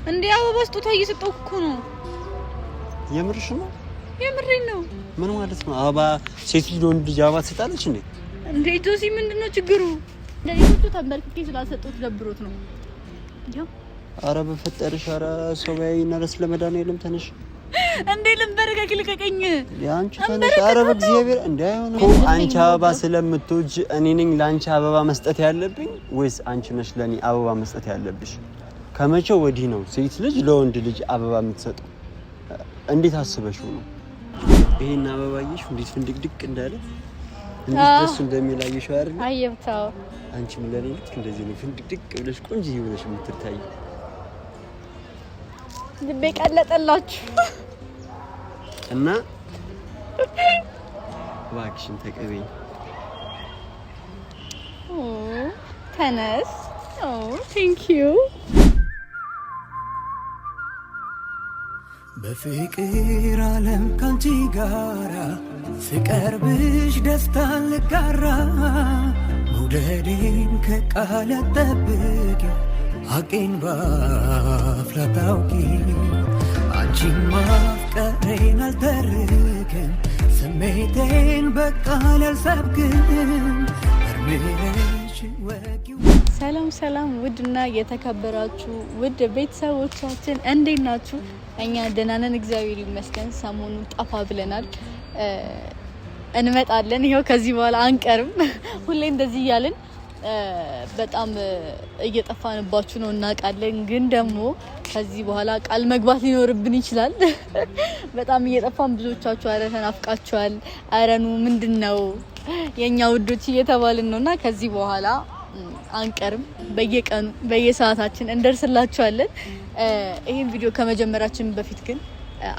እንዴ አበባ ስጦታ እየሰጠው እኮ ነው። የምርሽ ነው? የምሬን ነው። ምን ማለት ነው? አበባ ሴት ልጅ ወንድ ልጅ አበባ ትሰጣለች እንዴ? እንዴ ጆሲ ምንድነው ችግሩ? ለይሁቱ ተንበርክኬ ስላሰጡት ደብሮት ነው። ያው አረ በፈጠርሽ፣ አረ ሰው ያይና ለስለመዳን የለም ተነሽ። እንዴ ልንበርከክ ልቀቀኝ። ያንቺ ተነሽ። አረ በእግዚአብሔር እንዳይሆን እኮ አንቺ አበባ ስለምትወጂ እኔ ነኝ ላንቺ አበባ መስጠት ያለብኝ ወይስ አንቺ ነሽ ለኔ አበባ መስጠት ያለብሽ? ከመቼው ወዲህ ነው ሴት ልጅ ለወንድ ልጅ አበባ የምትሰጠው? እንዴት አስበሽው ነው? ይሄን አበባዬሽ እንዴት ፍንድቅድቅ እንዳለ እንዴት ደስ እንደሚላየሽ አይደል? አየብታው አንቺ ምን ለኔ ልክ እንደዚህ ነው ፍንድቅድቅ ብለሽ ቆንጆ ይሆነሽ የምትታይ። ልቤ ቀለጠላችሁ እና እባክሽን ተቀበይኝ። ተነስ። ቴንክ ዩ። በፍቅር ዓለም ካንቺ ጋራ ስቀርብሽ ደስታን ልጋራ መውደዴን ከቃል ጠብቂ ሐቄን ባፍላ ታውቂ አንቺን ማፍቀሬን አልተርክም ስሜቴን በቃል አልሰብክም እርምሽ ወጊው። ሰላም ሰላም፣ ውድና የተከበራችሁ ውድ ቤተሰቦቻችን እንዴት ናችሁ? እኛ ደህና ነን፣ እግዚአብሔር ይመስገን። ሰሞኑን ጠፋ ብለናል፣ እንመጣለን። ይሄው ከዚህ በኋላ አንቀርም። ሁሌ እንደዚህ እያልን በጣም እየጠፋንባችሁ ነው እናውቃለን። ግን ደግሞ ከዚህ በኋላ ቃል መግባት ሊኖርብን ይችላል። በጣም እየጠፋን ብዙዎቻችሁ አረ ተናፍቃችኋል፣ አረኑ ምንድነው የኛ ውዶች እየተባልን ነውና ከዚህ በኋላ አንቀርም። በየቀኑ በየሰዓታችን እንደርስላችኋለን። ይሄን ቪዲዮ ከመጀመራችን በፊት ግን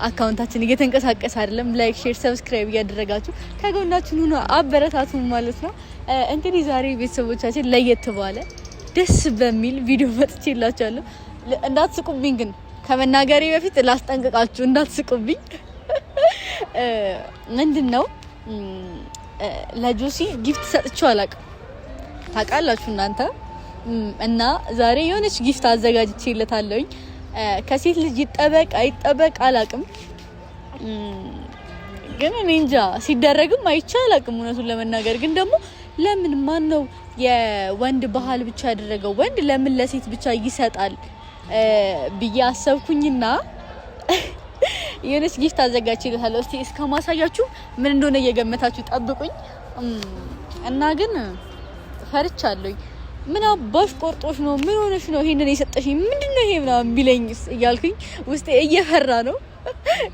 አካውንታችን እየተንቀሳቀሰ አይደለም። ላይክ፣ ሼር፣ ሰብስክራይብ እያደረጋችሁ ከጎናችን ሆኖ አበረታቱን ማለት ነው። እንግዲህ ዛሬ ቤተሰቦቻችን ለየት ባለ ደስ በሚል ቪዲዮ መጥቼላችኋለሁ። እንዳትስቁብኝ ግን ከመናገሬ በፊት ላስጠንቅቃችሁ፣ እንዳትስቁብኝ። ምንድነው ለጆሲ ጊፍት ሰጥቼው አላውቅም፣ ታውቃላችሁ እናንተ። እና ዛሬ የሆነች ጊፍት አዘጋጅቼለታለሁኝ። ከሴት ልጅ ይጠበቅ አይጠበቅ አላውቅም፣ ግን እኔ እንጃ ሲደረግም አይቼ አላውቅም እውነቱን ለመናገር። ግን ደግሞ ለምን ማን ነው የወንድ ባህል ብቻ ያደረገው? ወንድ ለምን ለሴት ብቻ ይሰጣል ብዬ አሰብኩኝና የሆነች ጊፍት አዘጋጅቼለታለሁ። እስቲ እስከማሳያችሁ ምን እንደሆነ እየገመታችሁ ጠብቁኝ። እና ግን ፈርቻለሁኝ። ምን አባሽ ቆርጦሽ ነው? ምን ሆነሽ ነው ይሄንን የሰጠሽኝ? ምንድነው ይሄ ምናምን ቢለኝስ እያልኩኝ ውስጤ እየፈራ ነው።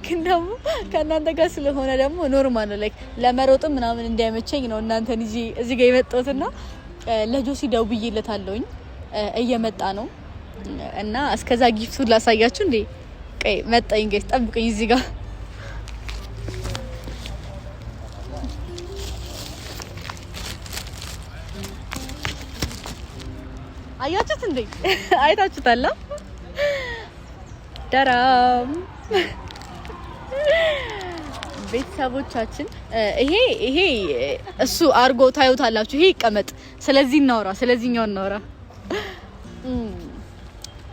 ግን ደግሞ ከእናንተ ጋር ስለሆነ ደግሞ ኖርማል ነው። ላይክ ለመሮጥም ምናምን እንዳይመቸኝ ነው እናንተን እዚህ ጋር የመጣሁትና ለጆሲ ደውዬለታለሁኝ፣ እየመጣ ነው። እና እስከዛ ጊፍቱን ላሳያችሁ እንዴ። ቀይ መጣኝ፣ ጋይስ ጠብቁኝ እዚህ ጋር። አያችሁት እንዴ? አይታችሁታል? ደራም ቤተሰቦቻችን ይሄ እሱ አርጎ ታዩታላችሁ። ይሄ ይቀመጥ። ስለዚህኛው እናውራ።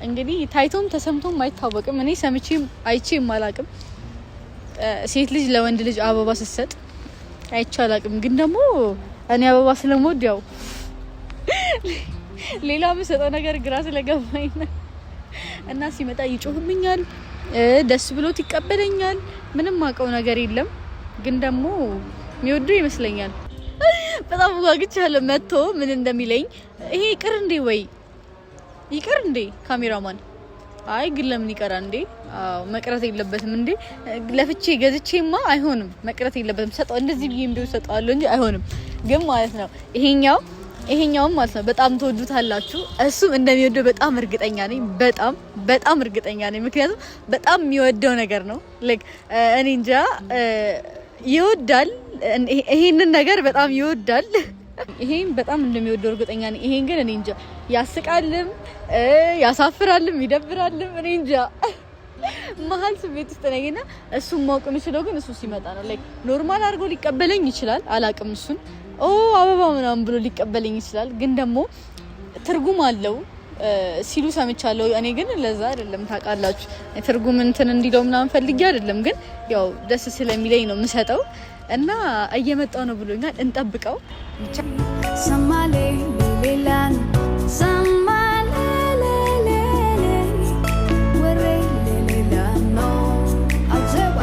እንግዲህ ታይቶም ተሰምቶም አይታወቅም። እኔ ሰምቼም አይቼም አላቅም። ሴት ልጅ ለወንድ ልጅ አበባ ስትሰጥ አይቼ አላቅም። ግን ደግሞ እኔ አበባ ስለምወድ ያው ሌላ የምሰጠው ነገር ግራ ስለገባኝ እና ሲመጣ ይጮህብኛል፣ ደስ ብሎት ይቀበለኛል። ምንም አውቀው ነገር የለም። ግን ደግሞ የሚወዱ ይመስለኛል። በጣም ጓግቻለሁ መጥቶ ምን እንደሚለኝ። ይሄ ይቅር እንዴ? ወይ ይቅር እንዴ ካሜራማን? አይ ግን ለምን ይቀራል እንዴ? አዎ መቅረት የለበትም እንዴ። ለፍቼ ገዝቼማ አይሆንም፣ መቅረት የለበትም። ሰጠው እንደዚህ ብዬም ቢሆን ሰጠዋለሁ እንጂ አይሆንም። ግን ማለት ነው ይሄኛውም ማለት ነው በጣም ተወዱታላችሁ። እሱም እንደሚወደው በጣም እርግጠኛ ነኝ። በጣም እርግጠኛ ነኝ። ምክንያቱም በጣም የሚወደው ነገር ነው። ላይክ እኔ እንጃ ይወዳል። ይሄንን ነገር በጣም ይወዳል። ይሄን በጣም እንደሚወደው እርግጠኛ ነኝ። ይሄን ግን እኔ እንጃ ያስቃልም፣ ያሳፍራልም፣ ይደብራልም። እኔ እንጃ መሀል ስሜት ውስጥ ነኝና እሱን ማወቅ የምችለው ግን እሱ ሲመጣ ነው። ላይክ ኖርማል አድርጎ ሊቀበለኝ ይችላል፣ አላቅም እሱን አበባ ምናምን ብሎ ሊቀበለኝ ይችላል። ግን ደግሞ ትርጉም አለው ሲሉ ሰምቻለሁ። እኔ ግን ለዛ አይደለም ታውቃላችሁ ትርጉም እንትን እንዲለው ምናምን ፈልጌ አይደለም፣ ግን ያው ደስ ስለሚለኝ ነው የምሰጠው እና እየመጣው ነው ብሎኛል። እንጠብቀው ብቻ ሰማሌ ሌላን ሰማሌ ወሬ ሌላ ነው አዘባ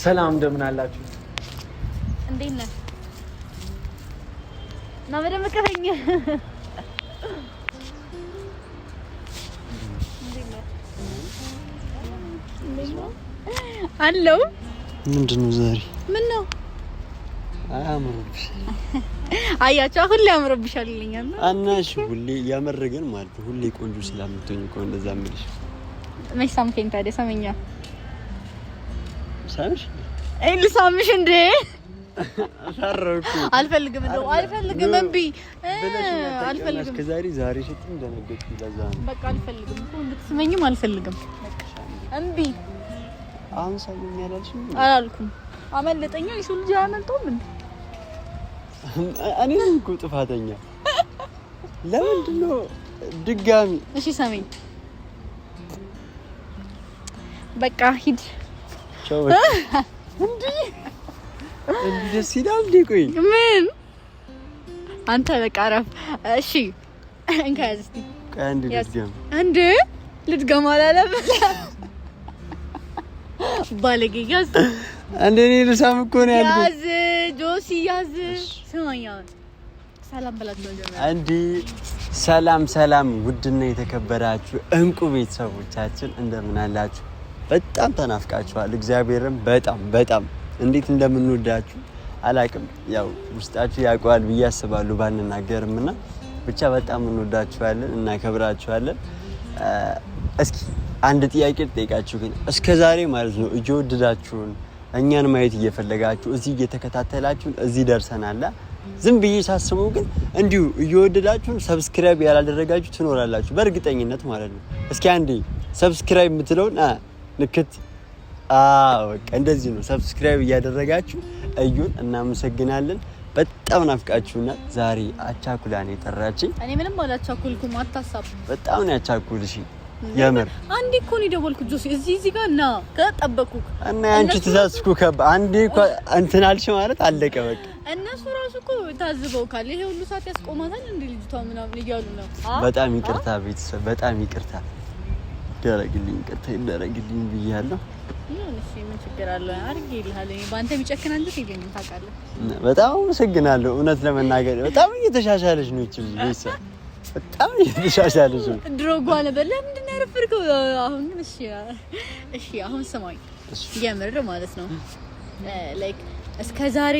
ሰላም እንደምን አላችሁ? እንዴት ነህ? እና በደምብ ከፈኝ አለው። ምንድነው ዛሬ? ምን ነው? አያምርብሽ? አያቸው ሁሌ ያምርብሻል ይለኛል። አናሽ ሁሌ ያመረገን ማለት ነው። ሁሌ ቆንጆ ስለምትሆኝ እኮ እንደዛ ምልሽ። መሳም ከንታ ደሰመኛ ሳምሽ ልሳምሽ እንዴ? አሳረኩ። አልፈልግም እንደው አልፈልግም እምቢ አልፈልግም። ከዛሬ ዛሬ ሽት እንደነገርኩ ለዛ ነው። በቃ አልፈልግም እኮ እንድትስመኝም አልፈልግም። እምቢ አሁን ሰውኝ ያላልሽኝ አላልኩም። አመለጠኛ ይሱ ልጅ አመልጦም እንዴ? እኔ ነኝ እኮ ጥፋተኛ። ለምንድን ነው ድጋሚ? እሺ ሰመኝ በቃ ሂድ። ቻው እንዴ ደስ ይላል እንዴ? ቆይ ምን አንተ በቃ አረፍ። እሺ እንካዝ እስቲ አንድ ልድገም እንዴ? ልድገም አላለም ባለጌ ያዝ እንዴ? እኔ ልሳም እኮ ነው ያልኩት። ያዝ ጆሲ ያዝ። ስማኛ ሰላም በላችሁ ጀመረ እንዴ? ሰላም ሰላም፣ ውድና የተከበራችሁ እንቁ ቤተሰቦቻችን እንደምን አላችሁ? በጣም ተናፍቃችኋል። እግዚአብሔርም በጣም እንዴት እንደምንወዳችሁ አላቅም። ያው ውስጣችሁ ያውቀዋል ብዬ አስባለሁ ባንናገርምና ብቻ በጣም እንወዳችኋለን፣ እናከብራችኋለን። እስኪ አንድ ጥያቄ ልጠይቃችሁ። ግን እስከዛሬ ማለት ነው እየወደዳችሁን እኛን ማየት እየፈለጋችሁ እዚህ እየተከታተላችሁን እዚህ ደርሰናል። ዝም ብዬ ሳስበው ግን እንዲሁ እየወደዳችሁን ሰብስክራይብ ያላደረጋችሁ ትኖራላችሁ በእርግጠኝነት ማለት ነው። እስኪ አንዴ ሰብስክራይብ የምትለውን ንክት። በቃ እንደዚህ ነው። ሰብስክራይብ እያደረጋችሁ እዩን። እናመሰግናለን። በጣም ናፍቃችሁና ዛሬ አቻኩላን የጠራችኝ። እኔ ምንም አላቻኩልኩም፣ አታሳብ። በጣም ነው ያቻኩልሽ። የምር አንዴ እኮ ነው የደወልኩት ጆሲ፣ እዚህ ጋር እና ከጠበቅኩክ እና አንቺ ተሳስኩ አንዴ እኮ እንትን አልሽ ማለት አለቀ በቃ። እነሱ ራሱ እኮ ታዝበውካል። ይሄ ሁሉ ሰዓት ያስቆማታል እንዴ ልጅቷ ምናምን እያሉ ነው። በጣም ይቅርታ ቤተሰብ፣ በጣም ይቅርታ ይደረግልኝ፣ ይቅርታ ይደረግልኝ ብያለሁ። እሺ ምን ችግር አለ? አድርጌልሃለሁ። እኔ ባንተ ቢጨክን አንተ የለኝም ታውቃለህ። በጣም አመሰግናለሁ። እውነት ለመናገር በጣም እየተሻሻለች ነው እቺ ቤተሰብ፣ በጣም እየተሻሻለች ነው። ድሮ ጓለ በለ ምንድን ነው ያረፈርከው? አሁን ግን እሺ አሁን ስማኝ፣ የምር ማለት ነው ላይክ እስከ ዛሬ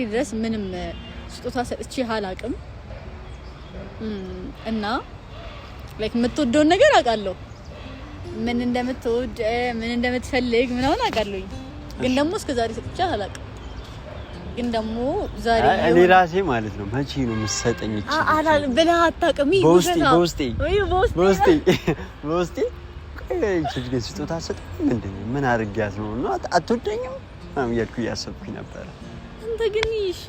ድረስ ምንም ስጦታ ሰጥቼ አላውቅም እና ላይክ የምትወደውን ነገር አውቃለሁ፣ ምን እንደምትወድ ምን እንደምትፈልግ ምናምን አውቃለሁ። ግን ደግሞ እስከ ዛሬ ሰጥቼ አላውቅም። ግን ደግሞ ዛሬ እኔ ራሴ ማለት ነው መቼ ነው የምትሰጠኝ? እቺ አላል ብለህ አታውቅም። በውስጤ ግን ስጦታ ሰጥ ምንድን ነው ምን አድርጊያት ነው እና አትወደኝም ምናምን እያልኩ እያሰብኩኝ ነበረ። አንተ ግን እሺ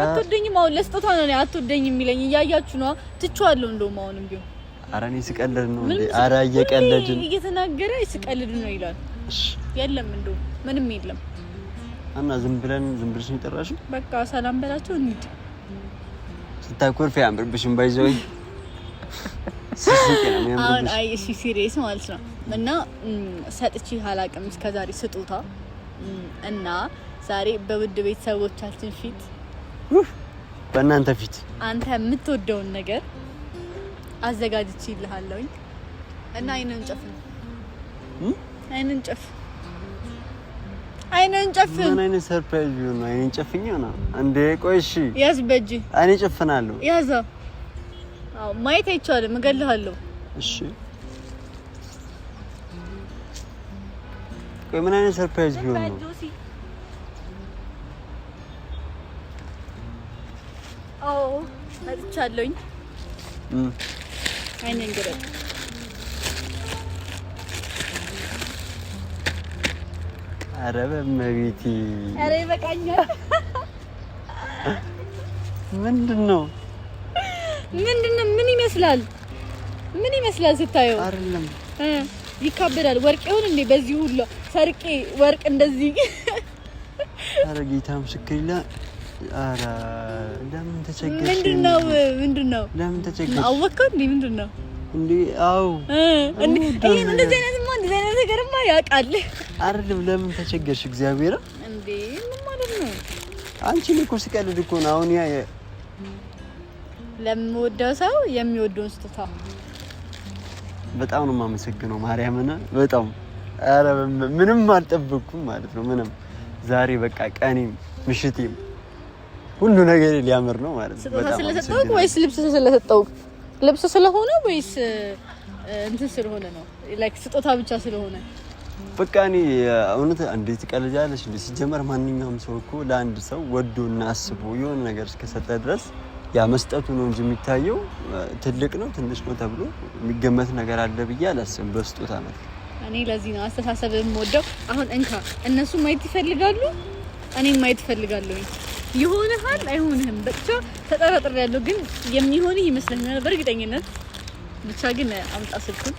አትወደኝም። አሁን ለስጦታ ነው እኔ አትወደኝም የሚለኝ እያያችሁ ነው። ትቼዋለሁ እንደውም አሁንም ቢሆን። ኧረ እኔ ስቀልድ ነው እንዴ? ኧረ እየቀለድን እየተናገረ ስቀልድ ነው ይላል። እሺ የለም እንደው ምንም የለም። እና ዝም ብለሽ እንጠራሽ። በቃ ሰላም በላቸው እንሂድ። ስታኮርፊ ያምርብሽም ባይዘውኝ አሁን አይ እሺ ሲሪየስ ማለት ነው። እና ሰጥቼ አላውቅም እስከዛሬ ስጦታ እና ዛሬ በውድ ቤተሰቦቻችን ፊት በእናንተ ፊት አንተ የምትወደውን ነገር አዘጋጅቼልሃለሁኝ እና አይነን ጨፍን አይነን ጨፍ ምን አይነት ሰርፕራይዝ ቢሆን ነው? አይነን ጨፍኝ ነው እንዴ? ቆይ እሺ ያዝ በእጅ እኔ ጨፍናለሁ። ያዛ አው ማየት አይቻልም፣ እገልሃለሁ። እሺ ቆይ ምን አይነት ሰርፕራይዝ ቢሆን ነው? አው መጥቻለሁኝ። አይኔን ግረጥ ኧረ በመቤቴ ኧረ ይበቃኛል። ምንድነው? ምን ይመስላል ስታየው? አይደለም ይካበዳል። ወርቅ ይሁን እንዴ በዚህ ሁሉ ሰርቄ ወርቅ እንደዚህ? ኧረ ጌታ ምስክር ይላል። ኧረ ለምን ተቸገርሽ? ምንድነው? ለምን ተቸገርሽ? አወቀው እንዴ ምንድነው? እንዴ አው እንዴ እንደዚህ አይነት ነገርማ ያውቃል። አይደለም ለምን ተቸገርሽ? እግዚአብሔር እንዴ ምን ማለት ነው? አንቺ እኮ ስቀልድ እኮ ነው። አሁን ያ ለምወደው ሰው የሚወደውን ስጦታ በጣም ነው የማመሰግነው ማርያምን በጣም ኧረ ምንም አልጠበቅኩም ማለት ነው። ምንም ዛሬ በቃ ቀኔም ምሽቴም ሁሉ ነገር ሊያምር ነው ማለት ነው። በጣም ስለሰጠው ወይስ ልብስ ስለሰጠው? ልብስ ስለሆነ ወይስ እንትን ስለሆነ ነው? ላይክ ስጦታ ብቻ ስለሆነ? በቃ እኔ እውነት እንዴት ቀልጃለሽ እንዴ? ሲጀመር ማንኛውም ሰው እኮ ለአንድ ሰው ወዶና አስቦ የሆነ ነገር እስከሰጠ ድረስ ያ መስጠቱ ነው እንጂ የሚታየው ትልቅ ነው ትንሽ ነው ተብሎ የሚገመት ነገር አለ ብዬ አላስብም በስጦታ ነው። እኔ ለዚህ ነው አስተሳሰብ የምወደው። አሁን እንካ እነሱ ማየት ይፈልጋሉ፣ እኔም ማየት ይፈልጋለሁ። ይሆንሃል አይሆንህም ብቻ ተጠራጥሬያለሁ፣ ግን የሚሆንህ ይመስለኛል በእርግጠኝነት። ብቻ ግን አምጣ ስልኩን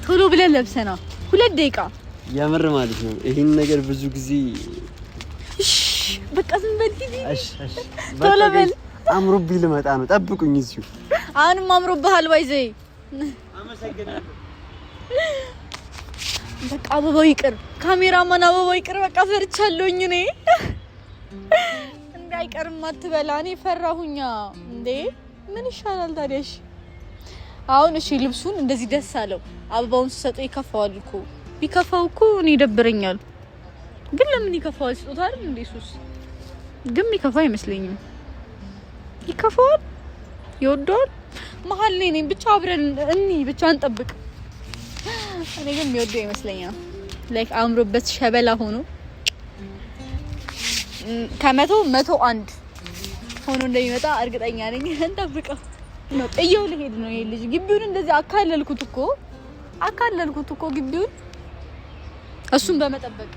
ቶሎ ብለን ለብሰና 2 ደቂቃ ያምር ማለት ነው። ይሄን ነገር ብዙ ጊዜ በቃ ዝም በል ሂድ። እሺ ቶሎ በል አምሮብኝ ልመጣ ነው። ጠብቁኝ እዚሁ። አሁንም አምሮብሃል ባይዘይ። አመሰግናለሁ። በቃ አበባው ይቅር፣ ካሜራማን አበባው ይቅር። በቃ ፈርቻለሁኝ እኔ። እንዳይቀርም አትበላ። እኔ ፈራሁኛ እንዴ። ምን ይሻላል ታዲያሽ? አሁን እሺ ልብሱን እንደዚህ ደስ አለው፣ አበባውን ሲሰጠው ይከፋዋል እኮ። ቢከፋው እኮ እኔ ይደብረኛል። ግን ለምን ይከፋዋል? ስጦታ አይደል እንዴ? ሱስ ግን ይከፋ አይመስለኝም። ይከፋዋል? ይወደዋል? መሀል ላይ ነኝ። ብቻ አብረን ብቻ እንጠብቅ። እኔ ግን የሚወደው ይመስለኛል። ላይክ አምሮበት ሸበላ ሆኖ ከ101 ሆኖ እንደሚመጣ እርግጠኛ ነኝ። እንጠብቀው ነው። ጥየው ልሄድ ነው ይሄ ልጅ። ግቢውን እንደዚህ አካለልኩት እኮ ግቢውን እሱን በመጠበቅ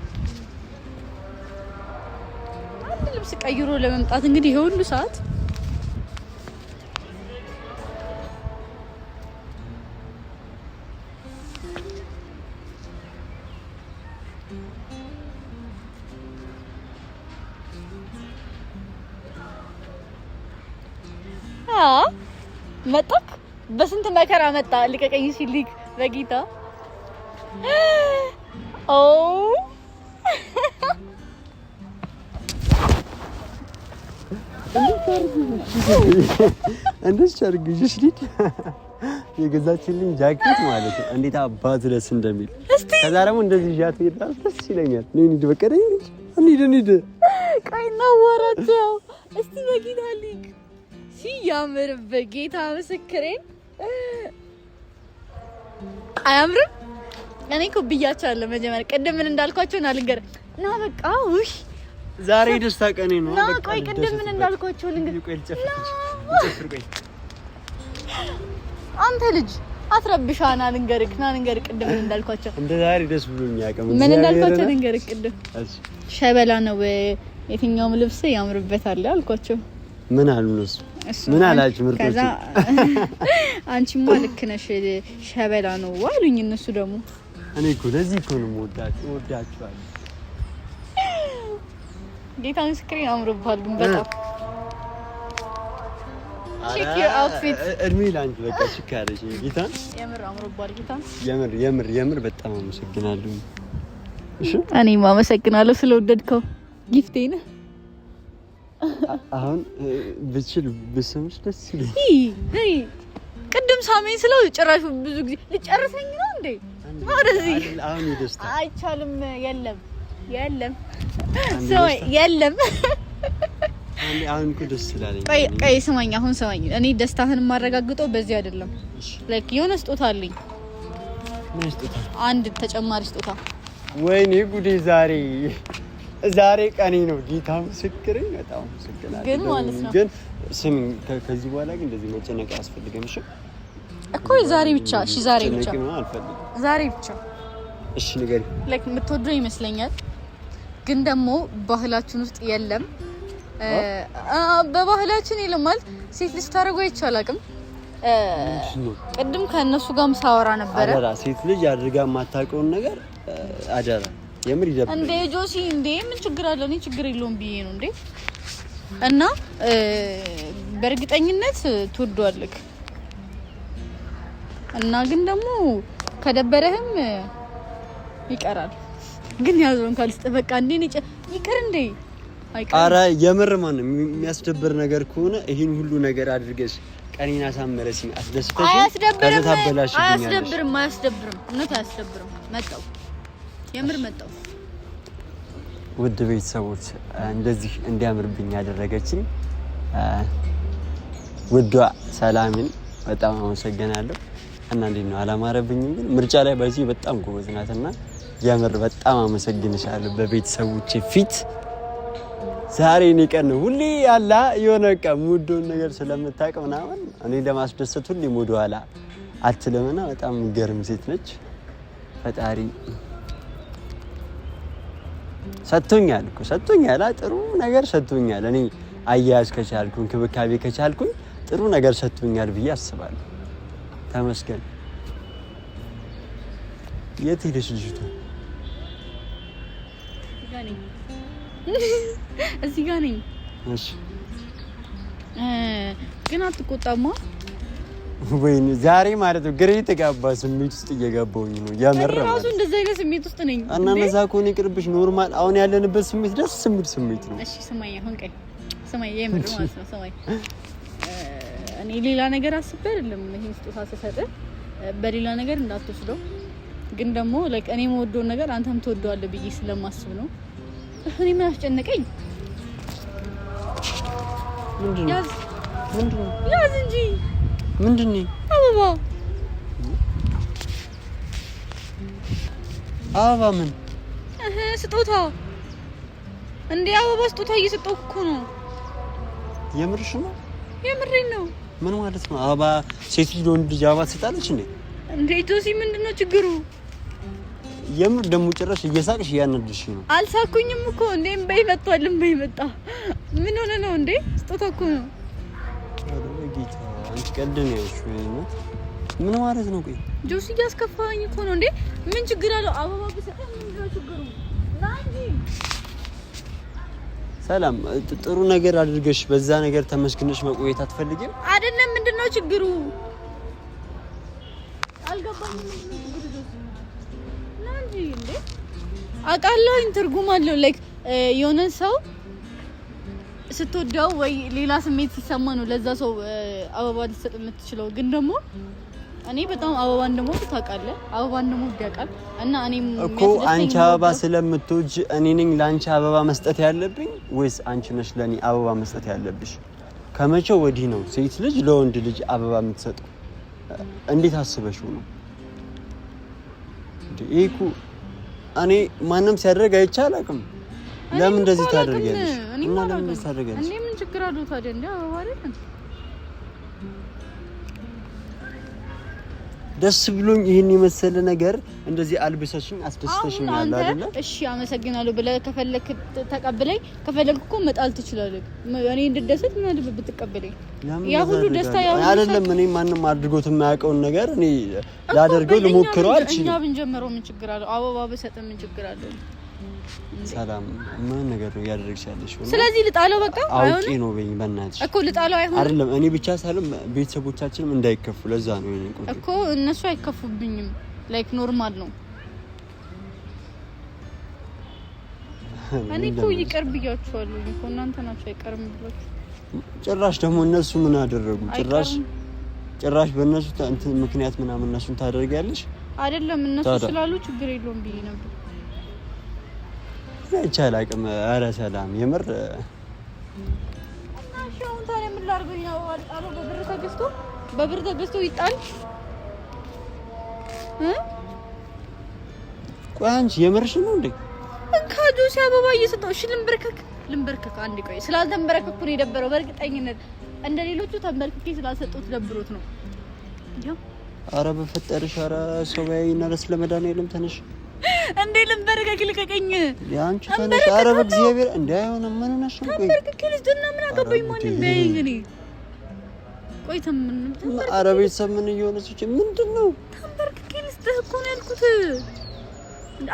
አንድ ልብስ ቀይሮ ለመምጣት እንግዲህ ይሄ ሁሉ ሰዓት መጣክ። በስንት መከራ መጣ። ልቀቀኝ ሲልክ በጌታ ኦ እንዴት ቻርግሽ ሊድ የገዛችልኝ ጃኬት ማለት ነው። እንዴት አባቱ ደስ እንደሚል ከዛ ደግሞ እንደዚህ ጃት ይላል። ደስ ይለኛል። ነኝ በቀደኝ እንሂድ ቆይ ነው ወራቸው እስቲ በጌታ ሊክ ሲያምር በጌታ ምስክሬን አያምርም? እኔ እኮ ብያቸዋለሁ መጀመሪያ ቅድም ምን እንዳልኳቸው ልንገር እና በቃ ውይ ዛሬ ደስታ ቀኔ ነው። ና ቆይ ቅድም ምን እንዳልኳቸው ልንገር። አንተ ልጅ አትረብሻና ልንገርክ ቅድም ምን እንዳልኳቸው እንደ ዛሬ ደስ ብሎኝ ያቀም ምን እንዳልኳቸው ልንገርክ። ቅድም ሸበላ ነው የትኛውም ልብስ ያምርበታል አልኳቸው። ምን አሉ እነሱ? ምን አላችሁ ምርጦች? ከዛ አንቺማ ልክ ነሽ ሸበላ ነው አሉኝ እነሱ ደግሞ። እኔ እኮ ለዚህ እኮ ነው ወዳችኋለሁ። ጌታ ምስክሬን አምሮብሃል ግን በጣም ቼክ ዩር አውትፊት። እድሜ ላንቺ በቃ ሽካለሽ ጌታ የምር አምሮብሃል ጌታ። የምር በጣም አመሰግናለሁ። እሺ እኔም አመሰግናለሁ ስለወደድከው ጊፍቴን። አሁን ብችል ብስምሽ ደስ ይለኝ። አይ ቅድም ሳሜን ስለው ጭራሽ ብዙ ጊዜ ልጨርሰኝ ነው እንዴ? ወደዚህ አሁን ይደስታ አይቻልም። የለም የለም። አሁን እኮ ደስ ይላልኝ። ቆይ ስማኝ፣ አሁን ስማኝ። እኔ ደስታህን ማረጋግጠው በዚህ አይደለም። ላይክ የሆነ ስጦታ አለኝ። ምን ስጦታ? አንድ ተጨማሪ ስጦታ። ወይኔ ጉዴ! ዛሬ ቀኔ ነው። ጌታ ምስክሬ በጣም ምስክናለሁ። ግን ማለት ነው ግን ስሚ ከዚህ በኋላ ግን እንደዚህ መጨነቅ አያስፈልግም። እሺ እኮ ዛሬ ብቻ እሺ፣ ዛሬ ብቻ ዛሬ ብቻ እሺ። ንገሪ ላይክ የምትወደው ይመስለኛል፣ ግን ደግሞ ባህላችን ውስጥ የለም። በባህላችን የለም ማለት ሴት ልጅ ታደርገው አይቻልም። ቅድም ከእነሱ ጋርም ሳወራ ነበረ። አደራ ሴት ልጅ አድርጋ የማታውቀውን ነገር አደራ። የምር ይደብራል እንዴ ጆሲ? እንዴ ምን ችግር አለ? እኔ ችግር የለውም ብዬ ነው እንዴ። እና በእርግጠኝነት ትወደዋለህ እና ግን ደግሞ ከደበረህም ይቀራል። ግን ያዘውን ካልስጥ በቃ እንዴ ይቀር እንዴ አይቀር። አረ የምር ማን የሚያስደብር ነገር ከሆነ ይሄን ሁሉ ነገር አድርገሽ ቀኔን አሳመረሽኝ አስደስተሽ አያስደብርም። አያስደብርም። እውነት አያስደብርም። መጣው የምር መጣው። ውድ ቤተሰቦች እንደዚህ እንዲያምርብኝ ያደረገችኝ ውዷ ሰላምን በጣም አመሰግናለሁ። እና እንዴት ነው አላማረብኝም? ግን ምርጫ ላይ በዚህ በጣም ጎበዝ ናትና የምር በጣም አመሰግንሻለሁ በቤተሰቦቼ ፊት። ዛሬ እኔ ቀን ነው ሁሌ ያላ የሆነ በቃ ሙዶን ነገር ስለምታውቅ ምናምን እኔ ለማስደሰት ሁሌ ሙዶ አላ አትለምና በጣም ገርም ሴት ነች። ፈጣሪ ሰጥቶኛል እኮ ሰጥቶኛል፣ ጥሩ ነገር ሰጥቶኛል። እኔ አያያዝ ከቻልኩኝ ክብካቤ ከቻልኩኝ ጥሩ ነገር ሰጥቶኛል ብዬ አስባለሁ። ተመስገን። የት ሄደሽ ልጅቷ? እዚህ ጋር ነኝ። እሺ ግን አትቆጣማ? ወይኔ ዛሬ ማለት ነው ግሬ ተጋባ ስሜት ውስጥ እየገባሁኝ ነው። ያመረ ማለት ራሱ እንደዛ አይነት ስሜት ውስጥ ነኝ እና ነዛ ኮኔ ቅርብሽ ኖርማል። አሁን ያለንበት ስሜት ደስ የሚል ስሜት ነው። እሺ ስማኝ፣ አሁን ቀይ ስማኝ፣ የምር ማለት ነው ስማኝ። እኔ ሌላ ነገር አስቤ አይደለም ይሄን ስጦታ ስሰጥህ፣ በሌላ ነገር እንዳትወስደው። ግን ደግሞ ላይክ እኔ የምወደውን ነገር አንተም ትወደዋለህ ብዬ ስለማስብ ነው። እኔ ምን አስጨነቀኝ? ምንድነው? ያዝ እንጂ ምንድነው? አበባ ምን ስጦታ እንዴ? አበባ ስጦታ እየሰጠው እኮ ነው። የምርሽ ነው? የምሬን ነው። ምን ማለት ነው? አበባ ሴት ልጅ ወንድ ልጅ አበባ ትሰጣለች እንዴ? እንዴ ጆሲ ምንድነው ችግሩ? የምር ደግሞ ጭራሽ እየሳቅሽ እያነድሽ ነው። አልሳኩኝም እኮ እንዴ። እምበይ መጣል እምበይ መጣ። ምን ሆነ ነው እንዴ? ስጦታ እኮ ነው። ጌታ አንቺ ቀልድ ነው ያልሽው። ምን ማለት ነው? ቆይ ጆሲ እያስከፋኝ እኮ ነው እንዴ። ምን ችግር አለው? አበባ ብሰጥ ምንድነው ችግሩ? ናንጂ ሰላም ጥሩ ነገር አድርገሽ በዛ ነገር ተመስግነሽ መቆየት አትፈልጊም አይደለም? ምንድነው ችግሩ? አልገባኝም። ናንጂ እንዴ አውቃለሁ ትርጉም አለው። ላይክ የሆነ ሰው ስትወደው ወይ ሌላ ስሜት ሲሰማ ነው ለዛ ሰው አበባ ልትሰጥ የምትችለው። ግን ደግሞ እኔ በጣም አበባን ደግሞ ታውቃለህ፣ አበባን ደግሞ ያውቃል። እና እኔም እኮ አንቺ አበባ ስለምትወጂ እኔ ነኝ ላንቺ አበባ መስጠት ያለብኝ ወይስ አንቺ ነሽ ለኔ አበባ መስጠት ያለብሽ? ከመቼው ወዲህ ነው ሴት ልጅ ለወንድ ልጅ አበባ የምትሰጠው? እንዴት አስበሽው ነው? እኮ እኔ ማንም ሲያደርግ አይቻልም። ለምን እንደዚህ ታደርጊያለሽ? እና ለምን እንደዚህ ታደርጊያለሽ? እኔ ምን ችግር አለው ታዲያ? እንዴ አበባ አይደል? ደስ ብሎኝ ይሄን የመሰለ ነገር እንደዚህ አልብሰሽኝ አስደስተሽኛል አይደለ? እሺ አመሰግናለሁ ብለህ ከፈለክ ተቀበለኝ፣ ከፈለክ እኮ መጣል ትችላለህ። እኔ እንድደሰት ምን አለበት ብትቀበለኝ? ያ ሁሉ ደስታ ያው አይደለም። እኔ ማንም አድርጎት የማያውቀውን ነገር እኔ ላደርገው ልሞክረው አልችልም። እኛ ብንጀምረው ምን ችግር አለው? አበባ በሰጠ ምን ችግር አለው? ሰላም ምን ነገር ነው ያደረግሽ ያለሽው? ስለዚህ ልጣለው በቃ አውቄ ነው በይኝ በእናትሽ እኮ ልጣለው አይሆንም አይደለም። እኔ ብቻ ሳይሆን ቤተሰቦቻችንም እንዳይከፉ ለዛ ነው የኔ ቆንጆ እኮ እነሱ አይከፉብኝም። ላይክ ኖርማል ነው። እኔ እኮ ይቅር ብያችኋለሁ እኮ እናንተ ናችሁ አይቀርም ብላችሁ። ጭራሽ ደግሞ እነሱ ምን አደረጉ? ጭራሽ በእነሱ እንትን ምክንያት ምናምን እነሱን ታደርጊያለሽ አይደለም? እነሱ ስላሉ ችግር የለውም ብዬ ነበር። አይቻል አቅም። ኧረ ሰላም የምር እና ሻውን ታዲያ ምን ላድርገኝ ነው? አሎ በብር ተገዝቶ ይጣል። ቆይ አንቺ የምርሽ ነው እንዴ? ካጆሲ አበባ እየሰጠው እሺ ልንበርከክ አንዴ ቆይ። ስላልተንበረከኩ ነው የደበረው በእርግጠኝነት። እንደሌሎቹ ተንበርክኬ ስላልሰጡት ደብሮት ነው። ያው ኧረ በፈጠርሽ ኧረ ሰው ባይና ለመድኃኒዓለም ተነሽ እንዴ ልንበርከክ ልቀቀኝ ያንቺ ተነሽ ኧረ በእግዚአብሔር እንዳይሆን ምን ነሽ ቆይ ተንበርክኬ ልጅና ምን አገባኝ ማን እንደይኝ እኔ ቆይ ኧረ ቤተሰብ ምን እየሆነች ምንድነው ተንበርክኬ ልስጥህ እኮ ነው ያልኩት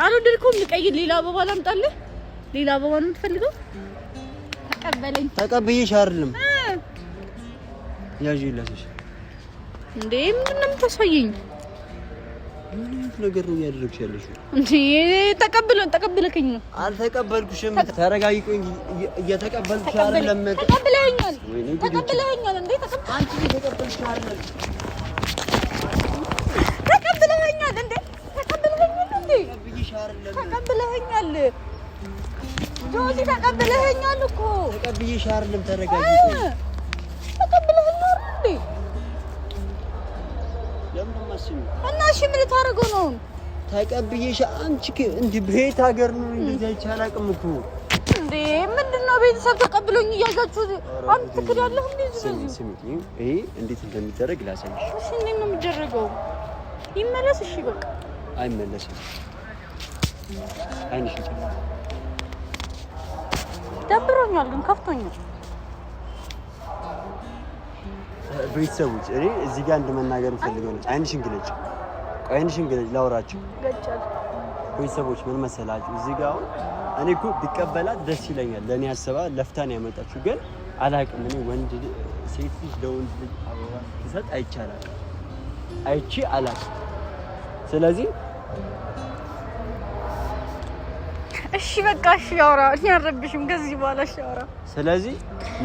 አልወደድኩም ልቀይር ሌላ አበባ ላምጣልህ ሌላ አበባ ነው የምትፈልገው ተቀበለኝ ተቀብዬሽ አይደለም ያዥ ይላልሽ እንዴ ምንም ተሳየኝ ምን ነገር ነው ያደረግሽ ያለሽ እንዴ ተቀበለከኝ ነው አልተቀበልኩሽም ተረጋጊ ቆይ እየተቀበልኩሽ አይደለም ተቀበለኛል እንዴ አንቺ እየተቀበልሽ አይደለም ተቀበለኛል እንዴ ተቀበለኛል ጆዚ ተቀበለኛል እኮ ተቀብዬሽ አይደለም ተረጋጊ ተቀበለኛል እንዴ ለምን ማስኝ እና እሺ ምን ታረገው ነው ተቀብዬሽ አንቺ እንዴ በየት ሀገር ነው እንደዚህ አይቻላቅም እኮ እንዴ ምንድነው ቤተሰብ ተቀብሎኝ እያዛችሁ አንተ ትክዳለህ እንዴ ስሚ ይሄ እንዴት እንደሚደረግ ላሳይሽ እሺ እንዴት ነው የሚደረገው ይመለስ እሺ በቃ አይመለስም አይንሽ ይችላል ደብሮኛል ግን ከፍቶኛል ቤተሰቦች እኔ እዚህ ጋር እንደመናገር ፈልገው ነው አይንሽን ግለጭ አይንሽን ግለጭ ላውራችሁ ገጫል ቤተሰቦች ምን መሰላችሁ እዚህ ጋር አሁን እኔ እኮ ቢቀበላት ደስ ይለኛል ለኔ ያሰባ ለፍታን ያመጣችሁ ግን አላቅም እኔ ወንድ ሴት ልጅ ለወንድ ልጅ አበባ ትሰጥ አይቻላል አይቺ አላቅም ስለዚህ እሺ በቃ እሺ ያውራ ያረብሽም ከዚህ በኋላ እሺ ያውራ ስለዚህ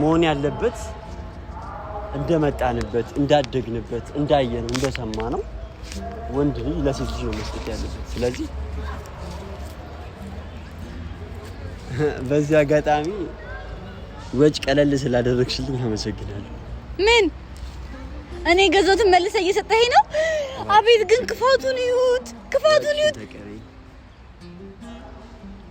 መሆን ያለበት እንደመጣንበት እንዳደግንበት እንዳየነው እንደሰማነው ወንድ ልጅ ለሴት ልጅ ነው መስጠት ያለበት ስለዚህ በዚህ አጋጣሚ ወጭ ቀለል ስላደረግሽልኝ አመሰግናለሁ ምን እኔ ገዛሁትን መልሰህ እየሰጠኸኝ ነው አቤት ግን ክፋቱን ይሁት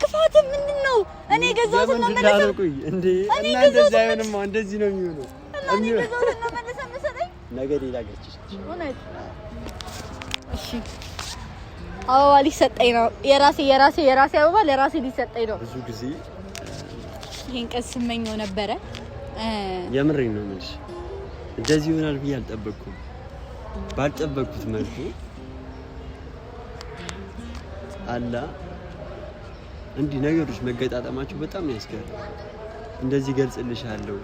ክፋት ምንድነው እኔ ገዛሁትን መልሰህ እንዴ እና እንደዚህ አይሆንም እንደዚህ ነው የሚሆነው እኔ ገዛሁትን መልሰህ መሰለኝ ነገ ሌላ ገዝችሽ እውነት እሺ አበባ ሊሰጠኝ ነው የራሴ አበባ ለራሴ ሊሰጠኝ ነው ብዙ ጊዜ ይሄን ቀን ስመኘው ነበረ የምሬን ነው ማለት እንደዚህ ይሆናል ብዬ አልጠበቅኩም ባልጠበቅኩት መልኩ አላ እንዲህ ነገሮች መገጣጠማቸው በጣም ነው ያስገርም እንደዚህ ገልጽልሻለሁ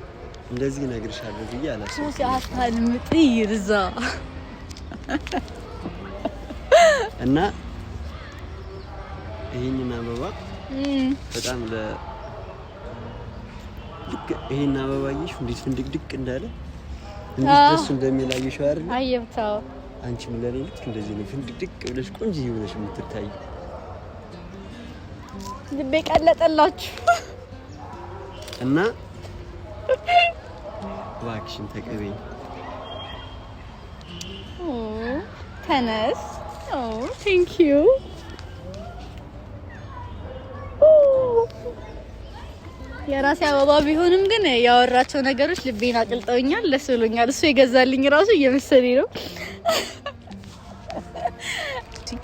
እንደዚህ ነግርሻለሁ ብዬ አላሰብኩም ሲያታልምጥ ይርዛ እና ይሄንን አበባ በጣም ልክ ይሄን አበባዬሽ እንዴት ፍንድቅድቅ እንዳለ እንዴት ደስ እንደሚላየሽ አይደል አየብታው አንቺም ለኔ ልክ እንደዚህ ነው ፍንድቅድቅ ብለሽ ቆንጆ ይሆነሽ የምትታይ ልቤ ቀለጠላችሁ እና እባክሽን ተቀበይ ተነስ ቴንክ ዩ የራሴ አበባ ቢሆንም ግን ያወራቸው ነገሮች ልቤን አቅልጠውኛል ደስ ብሎኛል እሱ የገዛልኝ ራሱ እየመሰለኝ ነው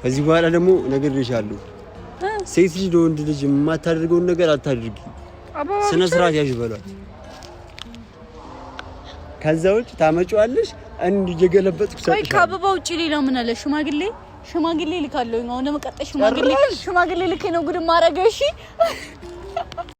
ከዚህ በኋላ ደግሞ ነግሬሻለሁ ሴት ልጅ ለወንድ ልጅ የማታደርገውን ነገር አታድርጊ ስነ ስርዓት ያዥ በሏት ከዛ ውጭ ታመጪዋለሽ እንዴ የገለበጥኩ ሰጥሽ ወይ ከአበባ ውጪ ሌላ ምን አለ ሽማግሌ ልካለሁ አሁን ለመቀጠል ሽማግሌ ልኬ ነው ጉድ ማረገው እሺ